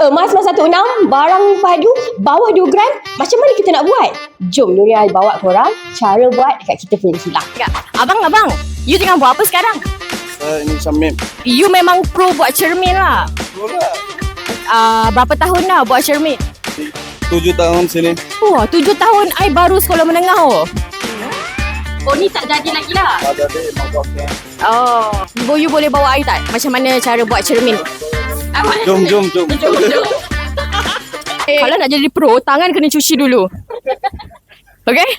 Emas 116, barang padu, bawah 2 gram. Macam mana kita nak buat? Jom Nuria bawa korang cara buat dekat kita punya kilang. Abang, you tengah buat apa sekarang? Saya ini cermin. You memang pro buat cermin lah. Berapa tahun dah buat cermin? 7 tahun sini. Wah, 7 tahun I baru sekolah menengah oh. Oh, ni tak jadi lagi lah. Tak jadi mogoknya. Oh, you boleh bawa I tak? Macam mana cara buat cermin? Jom. Kalau nak jadi pro, tangan kena cuci dulu. Okay?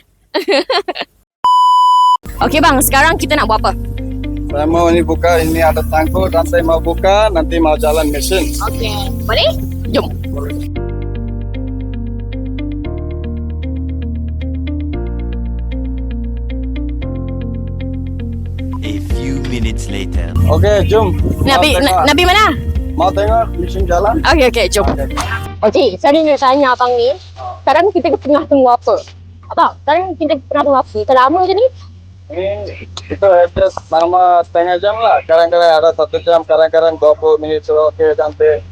Okay bang, sekarang kita nak buat apa? Saya mau ini buka, ini ada tangku dan saya mau buka, nanti mau jalan mesin. Okay, boleh? Jom. A few minutes later. Okey, jom. Nabi mana? Mau tengok mesin jalan? Okay, jom. Okay, saya nak tanya abang ni. Sekarang kita tengah tunggu apa? Abang, sekarang kita tengah tunggu apa? Dah lama je ni? Ini itu adjust selama setengah jam lah. Kadang-kadang ada 1 jam, kadang-kadang 20 minit. So, okey, cantik.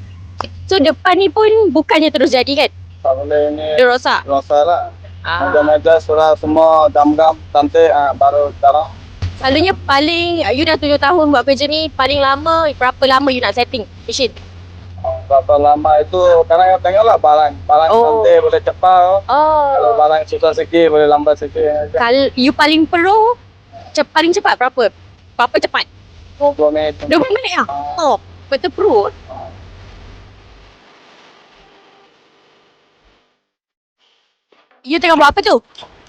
So, depan ni pun bukannya terus jadi kan? Tak boleh ini. Dia rosak? Rosak lah. Ada meja surat semua gam-gam, cantik, baru sekarang. Selalunya paling, you dah 7 tahun buat kerja ni, paling lama, berapa lama you nak setting mesin? Berapa lama itu, kadang tengoklah barang cantik boleh cepat. Kalau barang susah sikit, boleh lambat sikit. Kalau you paling pro, paling cepat berapa? Berapa cepat? 20 minit. 20 minit lah? Oh, betul pro. You tengah buat apa tu?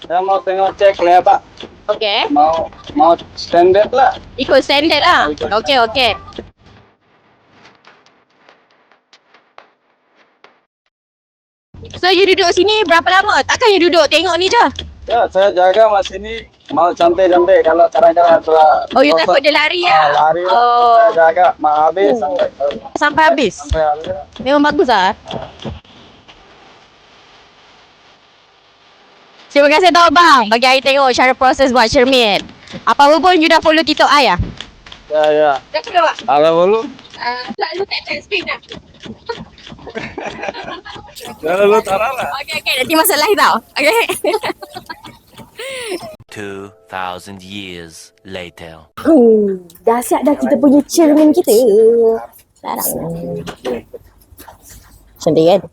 Saya mau tengok cek lebar. Okay. Mau standard lah. Ikut standard lah? Okay. So, you duduk sini berapa lama? Takkan you duduk tengok ni je? Ya, saya jaga mas ini mau cantik-cantik. Kalau kadang-kadang Oh, you takut dia lari lah? lari lah. Oh. Saya jaga, mau habis Sampai habis? sampai habis. Memang bagus lah. Terima kasih tau bang bagi I tengok cara proses buat cermin. Apa-apa pun you dah follow TikTok I lah? Ya. Dah follow tak? Ada dulu. Selalu tak spin lah. Ya, dulu taruh lah. Okay, nanti masalah tau. Okay. 2,000 years later. Dah siap dah kita punya cermin kita. Sekarang. Cantik kan?